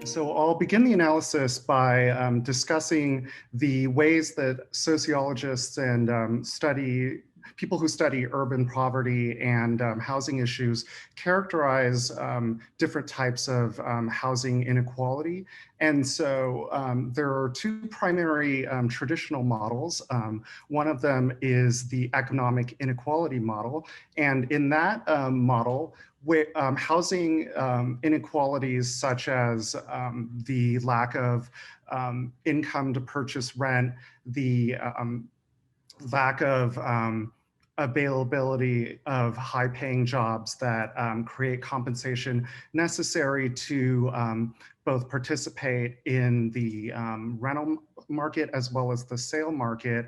So I'll begin the analysis by discussing the ways that sociologists and people who study urban poverty and housing issues characterize different types of housing inequality. And so there are two primary traditional models. One of them is the economic inequality model. And in that model, housing inequalities such as the lack of income to purchase rent, the lack of availability of high-paying jobs that create compensation necessary to both participate in the rental market as well as the sale market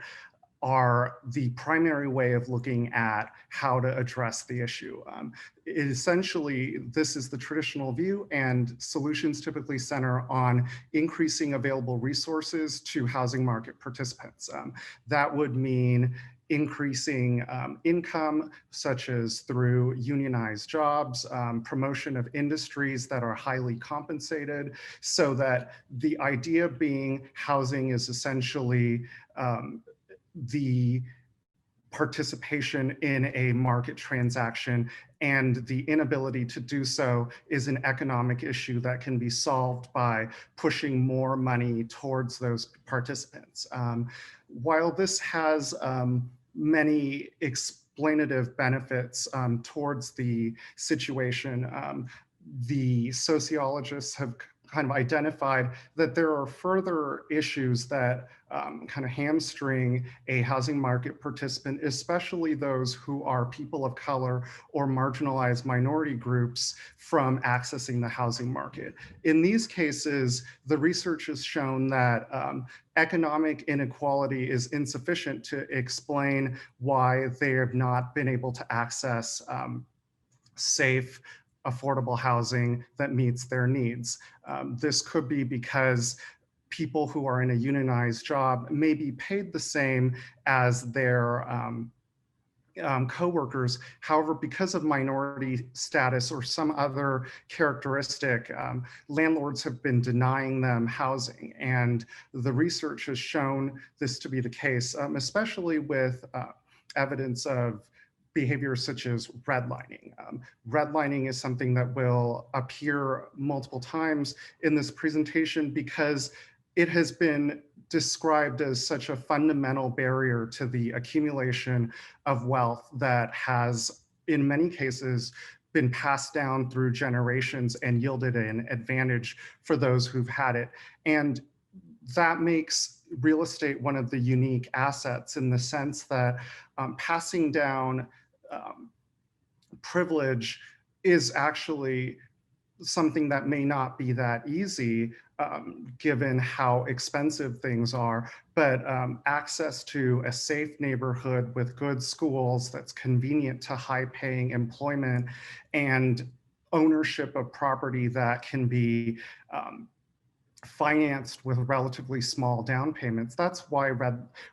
are the primary way of looking at how to address the issue. Essentially, this is the traditional view, and solutions typically center on increasing available resources to housing market participants. That would mean increasing income, such as through unionized jobs, promotion of industries that are highly compensated, so that the idea being housing is essentially the participation in a market transaction, and the inability to do so is an economic issue that can be solved by pushing more money towards those participants. While this has many explanative benefits towards the situation, the sociologists have kind of identified that there are further issues that kind of hamstring a housing market participant, especially those who are people of color or marginalized minority groups, from accessing the housing market. In these cases, the research has shown that economic inequality is insufficient to explain why they have not been able to access safe, affordable housing that meets their needs. This could be because people who are in a unionized job may be paid the same as their coworkers. However, because of minority status or some other characteristic, landlords have been denying them housing. And the research has shown this to be the case, especially with evidence of behaviors such as redlining. Redlining is something that will appear multiple times in this presentation because it has been described as such a fundamental barrier to the accumulation of wealth that has, in many cases, been passed down through generations and yielded an advantage for those who've had it. And that makes real estate one of the unique assets in the sense that passing down privilege is actually something that may not be that easy given how expensive things are, but access to a safe neighborhood with good schools that's convenient to high-paying employment and ownership of property that can be financed with relatively small down payments. That's why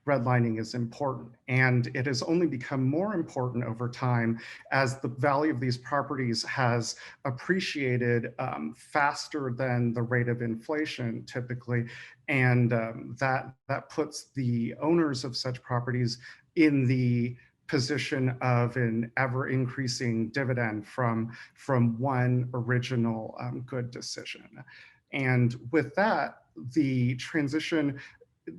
redlining is important. And it has only become more important over time as the value of these properties has appreciated faster than the rate of inflation typically. And that puts the owners of such properties in the position of an ever increasing dividend from one original good decision. And with that, the transition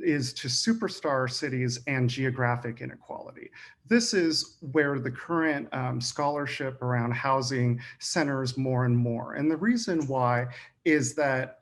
is to superstar cities and geographic inequality. This is where the current scholarship around housing centers more and more. And the reason why is that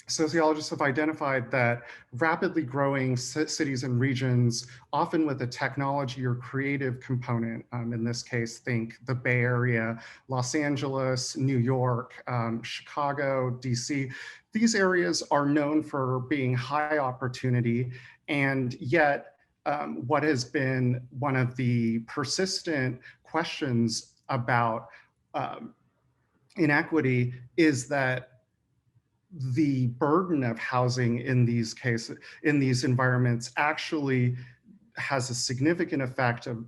sociologists have identified that rapidly growing cities and regions, often with a technology or creative component, in this case, think the Bay Area, Los Angeles, New York, Chicago, DC, these areas are known for being high opportunity, and yet what has been one of the persistent questions about inequity is that the burden of housing in these cases, in these environments, actually has a significant effect of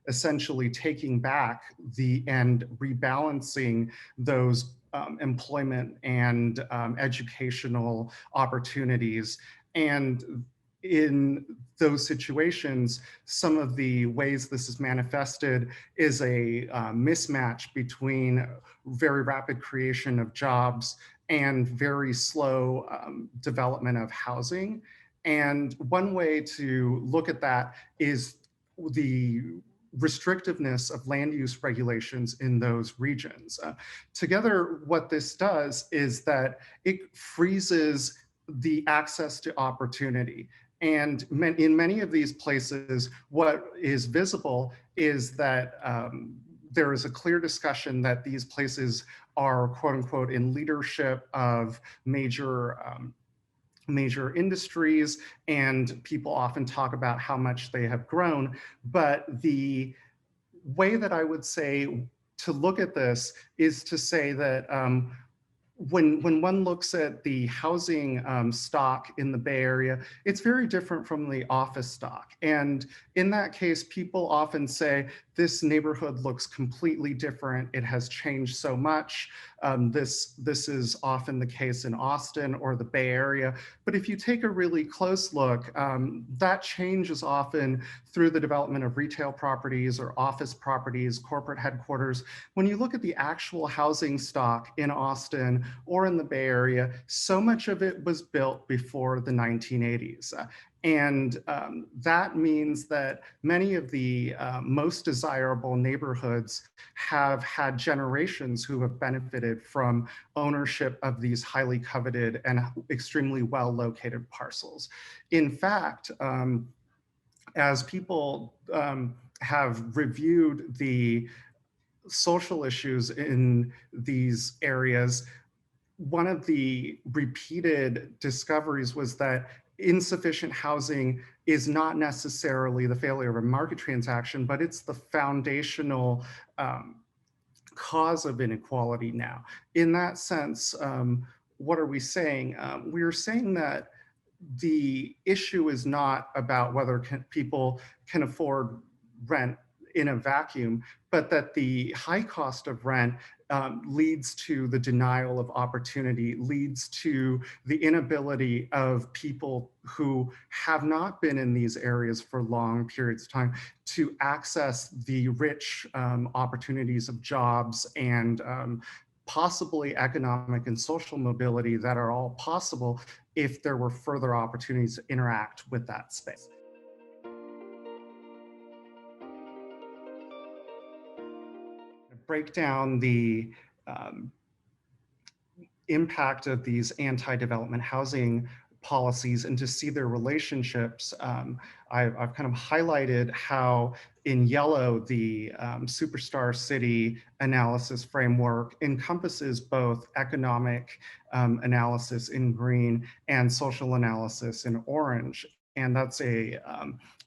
essentially taking back and rebalancing those employment and educational opportunities. And in those situations, some of the ways this is manifested is a mismatch between very rapid creation of jobs and very slow development of housing. And one way to look at that is the restrictiveness of land use regulations in those regions. Together, what this does is that it freezes the access to opportunity. And in many of these places, what is visible is that there is a clear discussion that these places are, quote unquote, in leadership of major industries, and people often talk about how much they have grown. But the way that I would say to look at this is to say that when one looks at the housing stock in the Bay Area, it's very different from the office stock. And in that case, people often say, this neighborhood looks completely different. It has changed so much. This is often the case in Austin or the Bay Area. But if you take a really close look, that change is often through the development of retail properties or office properties, corporate headquarters. When you look at the actual housing stock in Austin or in the Bay Area, so much of it was built before the 1980s. And that means that many of the most desirable neighborhoods have had generations who have benefited from ownership of these highly coveted and extremely well located parcels. In fact, as people have reviewed the social issues in these areas, one of the repeated discoveries was that insufficient housing is not necessarily the failure of a market transaction, but it's the foundational cause of inequality now. In that sense, what are we saying? We're saying that the issue is not about whether people can afford rent in a vacuum, but that the high cost of rent leads to the denial of opportunity, leads to the inability of people who have not been in these areas for long periods of time to access the rich opportunities of jobs and possibly economic and social mobility that are all possible if there were further opportunities to interact with that space. Break down the impact of these anti-development housing policies and to see their relationships. I've kind of highlighted how in yellow the superstar city analysis framework encompasses both economic analysis in green and social analysis in orange. And that's a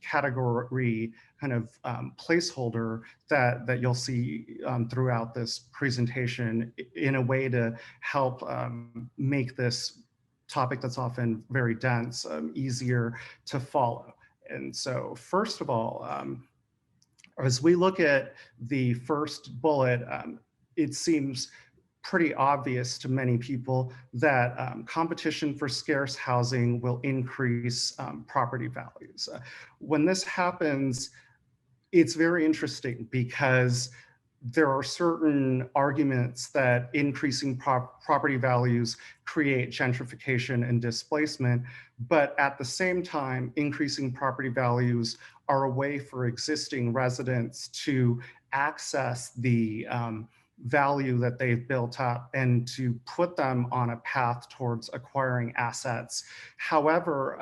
category kind of placeholder that you'll see throughout this presentation in a way to help make this topic that's often very dense easier to follow. And so first of all, as we look at the first bullet, it seems pretty obvious to many people that competition for scarce housing will increase property values. When this happens, it's very interesting because there are certain arguments that increasing property values create gentrification and displacement, but at the same time, increasing property values are a way for existing residents to access the value that they've built up and to put them on a path towards acquiring assets. However,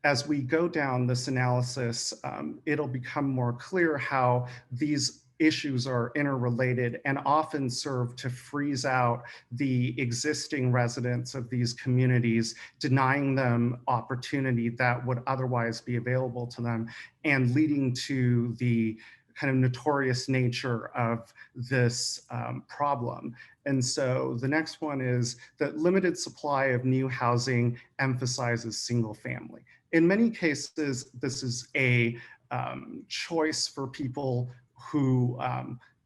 as we go down this analysis, it'll become more clear how these issues are interrelated and often serve to freeze out the existing residents of these communities, denying them opportunity that would otherwise be available to them and leading to the kind of notorious nature of this problem. And so the next one is that limited supply of new housing emphasizes single family. in many cases, this is a choice for people who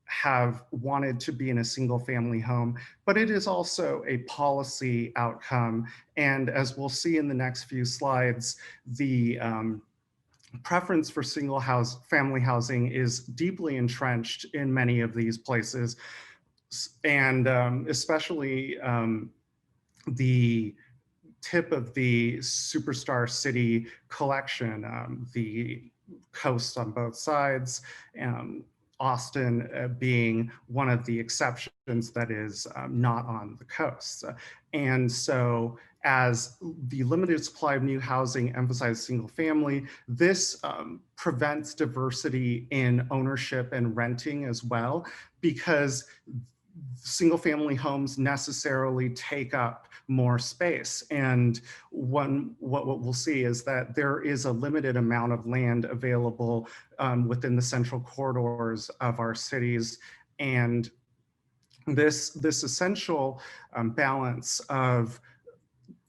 have wanted to be in a single family home, but it is also a policy outcome. And as we'll see in the next few slides, the preference for family housing is deeply entrenched in many of these places. And especially the tip of the superstar city collection, the coasts on both sides, um, Austin being one of the exceptions that is not on the coast. And so as the limited supply of new housing emphasizes single family, this prevents diversity in ownership and renting as well, because single family homes necessarily take up more space. And what we'll see is that there is a limited amount of land available within the central corridors of our cities. And this essential balance of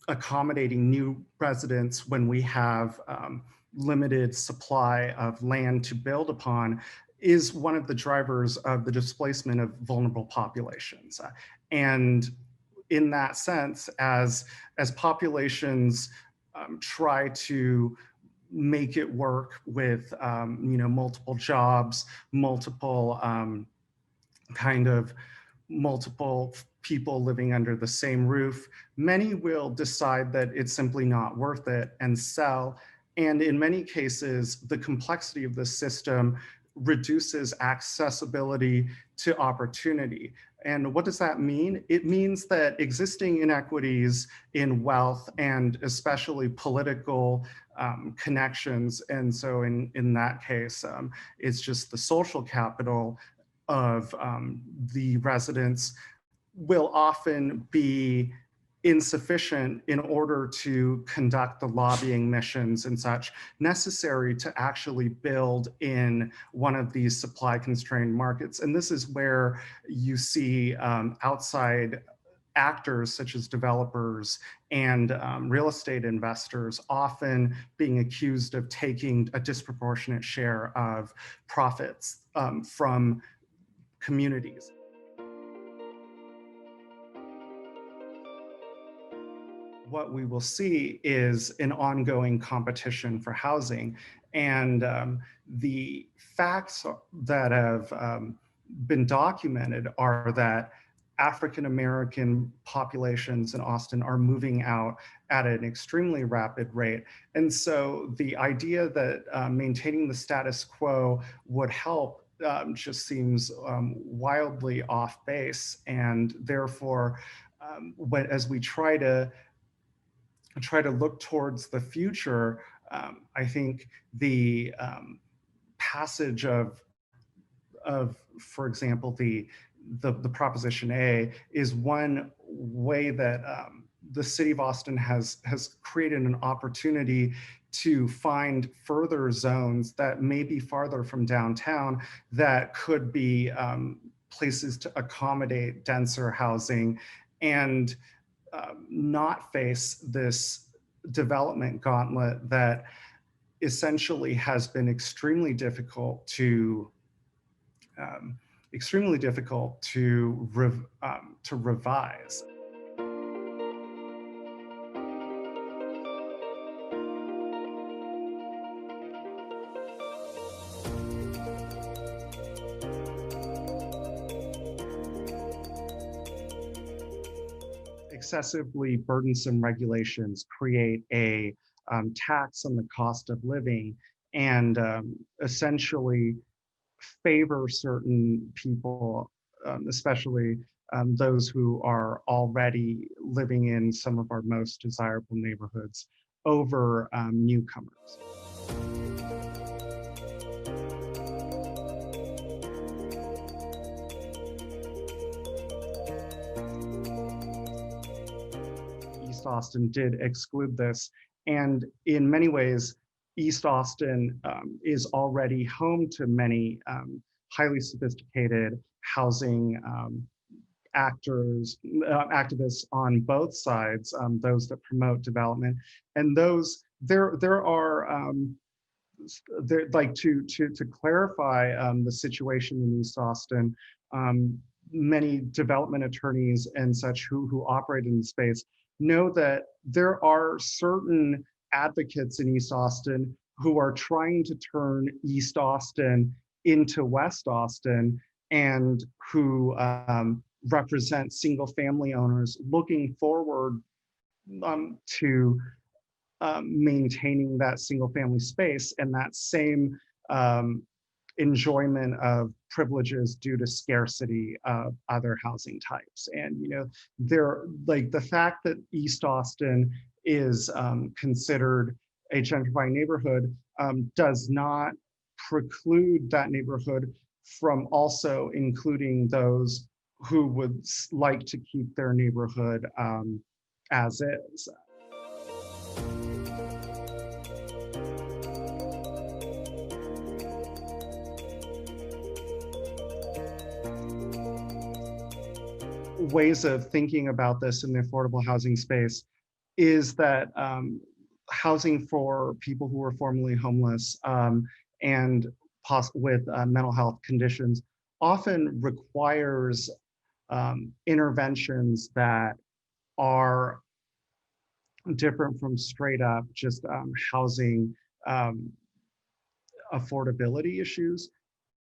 accommodating new residents when we have limited supply of land to build upon is one of the drivers of the displacement of vulnerable populations. And in that sense, as populations try to make it work with multiple jobs, multiple kind of multiple people living under the same roof, many will decide that it's simply not worth it and sell. And in many cases, the complexity of the system reduces accessibility to opportunity. And what does that mean? It means that existing inequities in wealth and especially political connections, and so in that case, it's just the social capital of the residents, will often be insufficient in order to conduct the lobbying missions and such necessary to actually build in one of these supply constrained markets. And this is where you see outside actors such as developers and real estate investors often being accused of taking a disproportionate share of profits from communities. What we will see is an ongoing competition for housing. And the facts that have been documented are that African American populations in Austin are moving out at an extremely rapid rate. And so the idea that maintaining the status quo would help just seems wildly off base. And therefore, as we try to look towards the future, I think the passage for example, the Proposition A is one way that the city of Austin has created an opportunity to find further zones that may be farther from downtown that could be places to accommodate denser housing and not face this development gauntlet that essentially has been extremely difficult to revise. Excessively burdensome regulations create a tax on the cost of living and essentially favor certain people, especially those who are already living in some of our most desirable neighborhoods over newcomers. East Austin did exclude this. And in many ways, East Austin is already home to many highly sophisticated housing activists on both sides, those that promote development and those there are like to clarify the situation in East Austin. Many development attorneys and such who operate in the space know that there are certain advocates in East Austin who are trying to turn East Austin into West Austin, and who represent single family owners looking forward to maintaining that single family space and that same enjoyment of privileges due to scarcity of other housing types. And they're like, the fact that East Austin is considered a gentrifying neighborhood does not preclude that neighborhood from also including those who would like to keep their neighborhood as is. Ways of thinking about this in the affordable housing space is that housing for people who were formerly homeless and with mental health conditions often requires interventions that are different from straight up just housing affordability issues.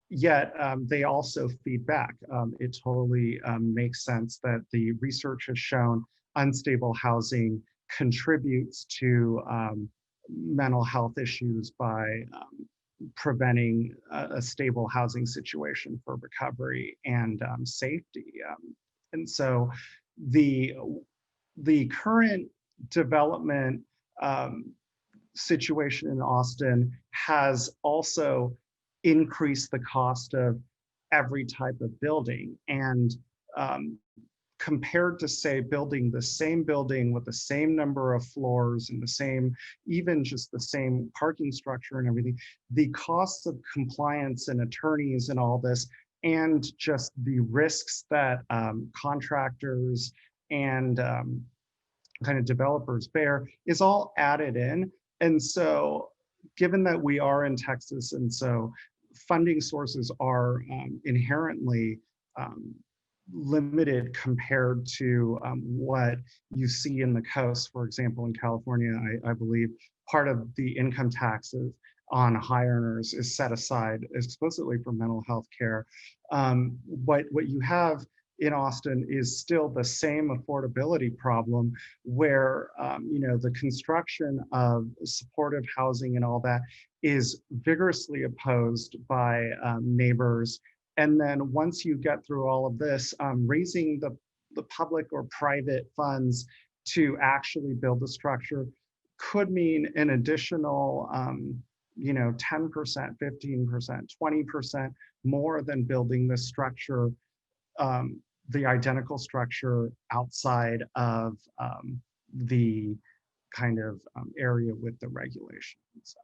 Yet they also feed back. It totally makes sense that the research has shown unstable housing contributes to mental health issues by preventing a stable housing situation for recovery and safety. And so the current development situation in Austin has also increase the cost of every type of building. And compared to, say, building the same building with the same number of floors and the same, even just the same parking structure and everything, the costs of compliance and attorneys and all this, and just the risks that contractors and kind of developers bear is all added in. And so given that we are in Texas, and so funding sources are inherently limited compared to what you see in the coast. For example, in California, I believe part of the income taxes on high earners is set aside explicitly for mental health care. What you have in Austin is still the same affordability problem where the construction of supportive housing and all that is vigorously opposed by neighbors. And then once you get through all of this, raising the public or private funds to actually build the structure could mean an additional 10%, 15%, 20% more than building this structure, the identical structure outside of the kind of area with the regulations.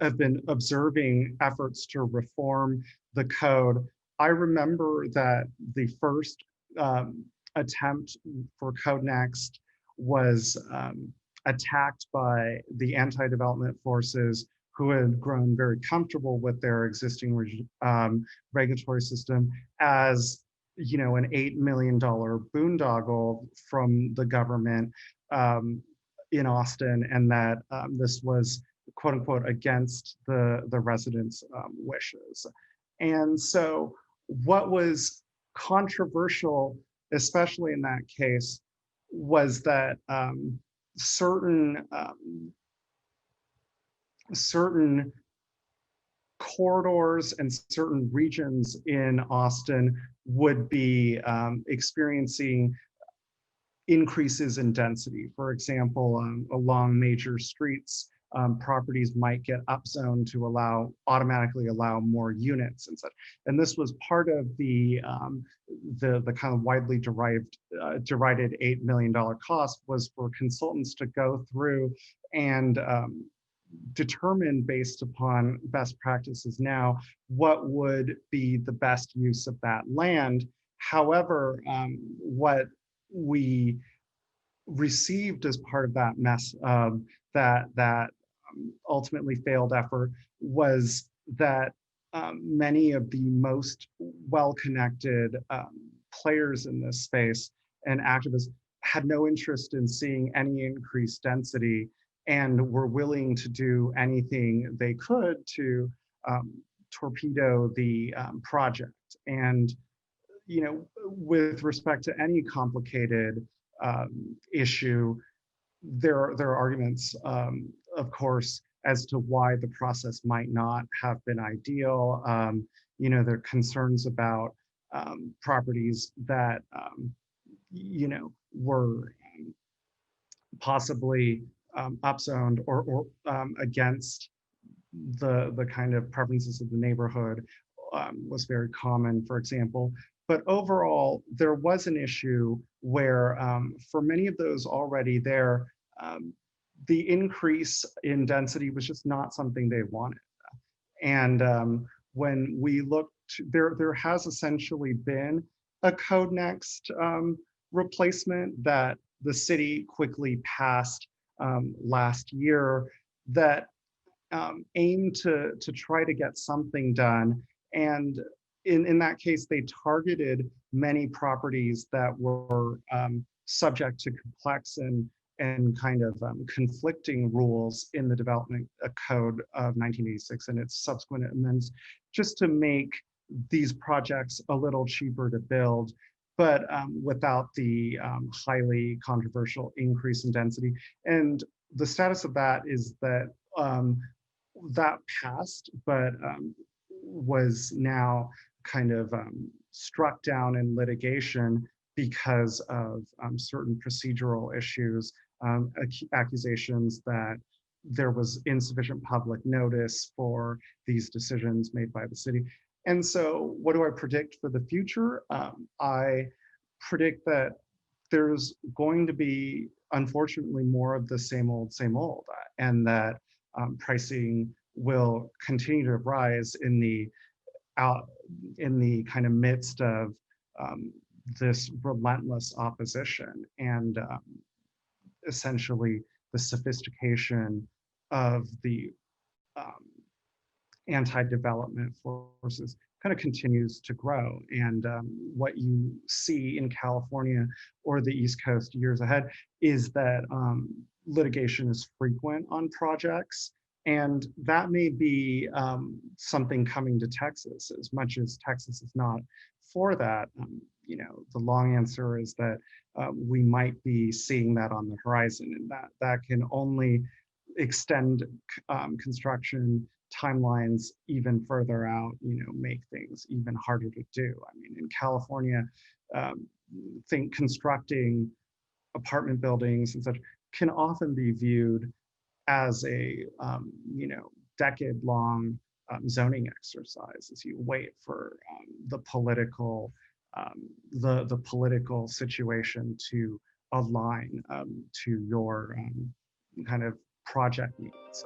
I've been observing efforts to reform the code. I remember that the first attempt for CodeNEXT was attacked by the anti-development forces who had grown very comfortable with their existing regulatory system as an $8 million boondoggle from the government in Austin, and that this was quote unquote against the residents' wishes. And so what was controversial, especially in that case, was that certain corridors and certain regions in Austin would be experiencing increases in density. For example, along major streets, properties might get upzoned to automatically allow more units and such. And this was part of the kind of widely derided $8 million cost was for consultants to go through and determine based upon best practices now what would be the best use of that land. However, what we received as part of that ultimately failed effort was that many of the most well-connected players in this space and activists had no interest in seeing any increased density and were willing to do anything they could to torpedo the project. And with respect to any complicated issue, there are arguments, of course, as to why the process might not have been ideal. There are concerns about properties that were possibly upzoned or against the kind of preferences of the neighborhood was very common, for example. But overall, there was an issue where for many of those already there, the increase in density was just not something they wanted. And when we looked, there has essentially been a CodeNEXT replacement that the city quickly passed last year that aimed to try to get something done. And in that case, they targeted many properties that were subject to complex and kind of conflicting rules in the development code of 1986 and its subsequent amendments, just to make these projects a little cheaper to build, but without the highly controversial increase in density. And the status of that is that that passed, but was now kind of struck down in litigation because of certain procedural issues, accusations that there was insufficient public notice for these decisions made by the city. And so what do I predict for the future? I predict that there's going to be, unfortunately, more of the same old, and that pricing will continue to rise in the kind of midst of this relentless opposition and essentially the sophistication of the anti-development forces kind of continues to grow. And what you see in California or the East Coast years ahead is that litigation is frequent on projects. And that may be something coming to Texas, as much as Texas is not for that. The long answer is that we might be seeing that on the horizon, and that can only extend construction timelines even further out, make things even harder to do. I mean, in California, think constructing apartment buildings and such can often be viewed as a decade-long zoning exercise as you wait for the political situation to align to your kind of project needs.